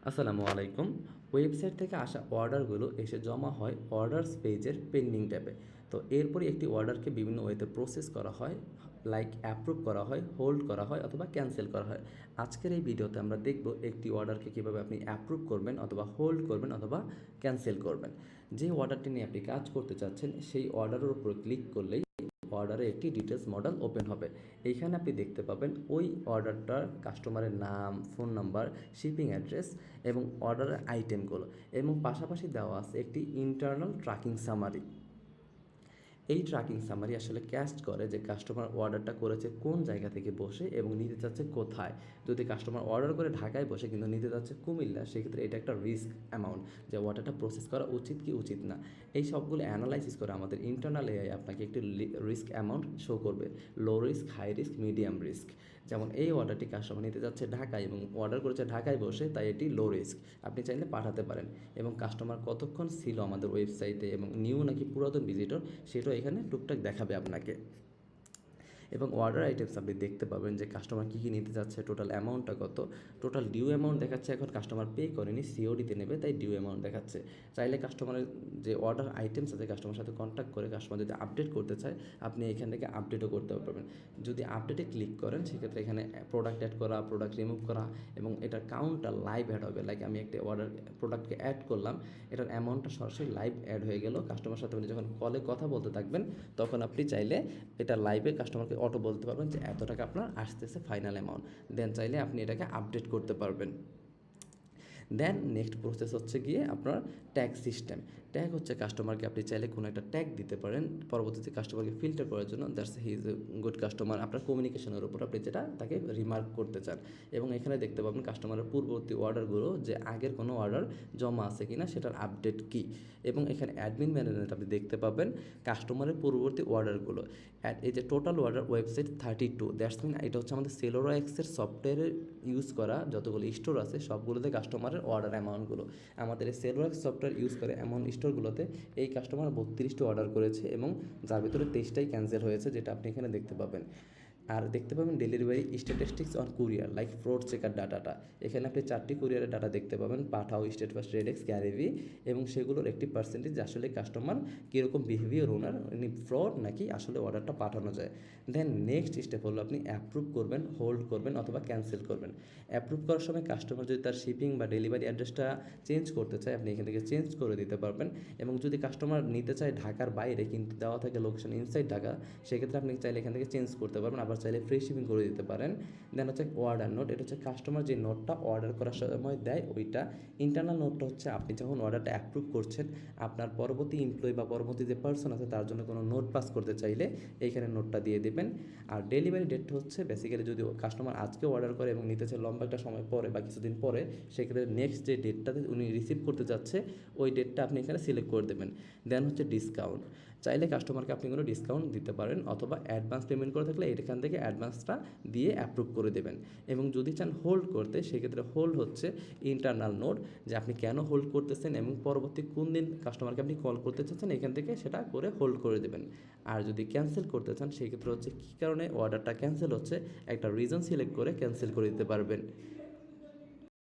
আসসালামু আলাইকুম। ওয়েবসাইট থেকে আসা অর্ডারগুলো এসে জমা হয় অর্ডারস পেজের পেন্ডিং ট্যাবে। তো এরপরে একটি অর্ডারকে বিভিন্ন ওয়েতে প্রসেস করা হয়, লাইক অ্যাপ্রুভ করা হয়, হোল্ড করা হয় অথবা ক্যান্সেল করা হয়। আজকের এই ভিডিওতে আমরা দেখব একটি অর্ডারকে কীভাবে আপনি অ্যাপ্রুভ করবেন অথবা হোল্ড করবেন অথবা ক্যান্সেল করবেন। যে অর্ডারটি নিয়ে আপনি কাজ করতে চাচ্ছেন সেই অর্ডারের উপর ক্লিক করলেই অর্ডারে একটি ডিটেলস মডেল ওপেন হবে। এইখানে আপনি দেখতে পাবেন ওই অর্ডারটার কাস্টমারের নাম, ফোন নাম্বার, শিপিং অ্যাড্রেস এবং অর্ডারের আইটেমগুলো, এবং পাশাপাশি দেওয়া আছে একটি ইন্টারনাল ট্র্যাকিং সামারি। এই ট্র্যাকিং সামারি আসলে ক্যাস্ট করে যে কাস্টমার অর্ডারটা করেছে কোন জায়গা থেকে বসে এবং নিতে চাচ্ছে কোথায়। যদি কাস্টমার অর্ডার করে ঢাকায় বসে কিন্তু নিতে চাচ্ছে কুমিল্লা, সেক্ষেত্রে এটা একটা রিস্ক অ্যামাউন্ট, যে অর্ডারটা প্রসেস করা উচিত কি উচিত না। এই সবগুলো অ্যানালাইসিস করে আমাদের ইন্টারনাল এআই আপনাকে একটি রিস্ক অ্যামাউন্ট শো করবে, low risk, high risk, medium risk. যেমন এই অর্ডারটি কাস্টমার নিতে যাচ্ছে ঢাকায় এবং অর্ডার করেছে ঢাকায় বসে, তাই এটি লো রিস্ক, আপনি চাইলে পাঠাতে পারেন। এবং কাস্টমার কতক্ষণ ছিল আমাদের ওয়েবসাইটে এবং নিউ নাকি পুরাতন ভিজিটর সেটাও এখানে টুকটাক দেখাবে আপনাকে। এবং অর্ডার আইটেমস আপনি দেখতে পাবেন যে কাস্টমার কী কী নিতে চাচ্ছে, টোটাল অ্যামাউন্টটা কত। টোটাল ডিউ অ্যামাউন্ট দেখাচ্ছে, এখন কাস্টমার পে করেনি, সিওডিতে নেবে, তাই ডিউ অ্যামাউন্ট দেখাচ্ছে। চাইলে কাস্টমারের যে অর্ডার আইটেমস আছে কাস্টমার সাথে কন্ট্যাক্ট করে কাস্টমার যদি আপডেট করতে চায় আপনি এখান থেকে আপডেটও করতে পারবেন। যদি আপডেটে ক্লিক করেন সেক্ষেত্রে এখানে প্রোডাক্ট অ্যাড করা, প্রোডাক্ট রিমুভ করা এবং এটার কাউন্টটা লাইভ অ্যাড হবে। লাইক আমি একটা অর্ডার প্রোডাক্টকে অ্যাড করলাম, এটার অ্যামাউন্টটা সরাসরি লাইভ অ্যাড হয়ে গেল। কাস্টমার সাথে আপনি যখন কলে কথা বলতে থাকবেন তখন আপনি চাইলে এটা লাইভে কাস্টমারকে অটো বলতে পারবেন যে এত টাকা আপনার আসতেছে ফাইনাল অ্যামাউন্ট, দেন চাইলে আপনি এটাকে আপডেট করতে পারবেন। দেন নেক্সট প্রসেস হচ্ছে গিয়ে আপনার ট্যাগ সিস্টেম। ট্যাগ হচ্ছে কাস্টমারকে আপনি চাইলে কোনো একটা ট্যাগ দিতে পারেন পরবর্তীতে কাস্টমারকে ফিল্টার করার জন্য, that's he is a good customer, আপনার কমিউনিকেশনের উপর আপনি যেটা তাকে রিমার্ক করতে চান। এবং এখানে দেখতে পাবেন কাস্টমারের পূর্ববর্তী অর্ডারগুলো, যে আগের কোনো অর্ডার জমা আছে কিনা সেটার আপডেট কী। এবং এখানে অ্যাডমিন ম্যানেজমেন্ট আপনি দেখতে পাবেন কাস্টমারের পূর্ববর্তী অর্ডারগুলো। এই যে total order website 32, that's mean এটা হচ্ছে আমাদের সেলোরা এক্সের সফটওয়্যারের ইউজ করা যতগুলো স্টোর আছে সবগুলোতে কাস্টমারের অর্ডার অ্যামাউন্টগুলো। আমাদের এই সেলোরা এক্স সফটওয়্যার ইউজ করে এমন স্টোরগুলোতে এই কাস্টমার 32টি অর্ডার করেছে এবং যার ভিতরে 23টাই ক্যান্সেল হয়েছে, যেটা আপনি এখানে দেখতে পাবেন। আর দেখতে পাবেন delivery statistics on courier, like fraud checker ডাটাটা। এখানে আপনি 4টি কুরিয়ারের ডাটা দেখতে পাবেন, পাঠাও, স্টেট ফার্স্ট, রেডেক্স, ক্যারিভি, এবং সেগুলোর একটি পার্সেন্টেজ আসলে কাস্টমার কীরকম বিহেভিয়ার, ওনার উনি ফ্রড নাকি আসলে অর্ডারটা পাঠানো যায়। দেন নেক্সট স্টেপ হলো আপনি অ্যাপ্রুভ করবেন, হোল্ড করবেন অথবা ক্যান্সেল করবেন। অ্যাপ্রুভ করার সময় কাস্টমার যদি তার শিপিং বা ডেলিভারি অ্যাড্রেসটা চেঞ্জ করতে চায় আপনি এখান থেকে চেঞ্জ করে দিতে পারবেন। এবং যদি কাস্টমার নিতে চায় ঢাকার বাইরে কিন্তু দেওয়া থাকে লোকেশন ইনসাইড ঢাকা, সেক্ষেত্রে আপনি চাইলে এখান থেকে চেঞ্জ করতে পারবেন, আবার চাইলে ফ্রি শিপিং করে দিতে পারেন। দেন হচ্ছে অর্ডার নোট, এটা হচ্ছে কাস্টমার যে নোটটা অর্ডার করার সময় দেয় ওইটা। ইন্টারনাল নোটটা হচ্ছে আপনি যখন অর্ডারটা অ্যাপ্রুভ করছেন আপনার পরবর্তী এমপ্লয়ি বা পরবর্তী যে পার্সন আছে তার জন্য কোনো নোট পাস করতে চাইলে এইখানে নোটটা দিয়ে দেবেন। আর ডেলিভারি ডেট হচ্ছে বেসিক্যালি যদি কাস্টমার আজকে অর্ডার করে এবং নিতে চায় লম্বা একটা সময় পরে বা কিছুদিন পরে, সেক্ষেত্রে নেক্সট যে ডেটটাতে উনি রিসিভ করতে যাচ্ছে ওই ডেটটা আপনি এখানে সিলেক্ট করে দেবেন। দেন হচ্ছে ডিসকাউন্ট, চাইলে কাস্টমারকে আপনি কোনো ডিসকাউন্ট দিতে পারেন অথবা অ্যাডভান্স পেমেন্ট করে থাকলে এখান থেকে অ্যাডভান্সটা দিয়ে অ্যাপ্রুভ করে দেবেন। এবং যদি চান হোল্ড করতে সেক্ষেত্রে হোল্ড হচ্ছে ইন্টারনাল নোট, যে আপনি কেন হোল্ড করতেছেন এবং পরবর্তী কোন দিন কাস্টমারকে আপনি কল করতে চাচ্ছেন এখান থেকে সেটা করে হোল্ড করে দেবেন। আর যদি ক্যান্সেল করতে চান সেক্ষেত্রে হচ্ছে কী কারণে অর্ডারটা ক্যান্সেল হচ্ছে একটা রিজন সিলেক্ট করে ক্যান্সেল করে দিতে পারবেন।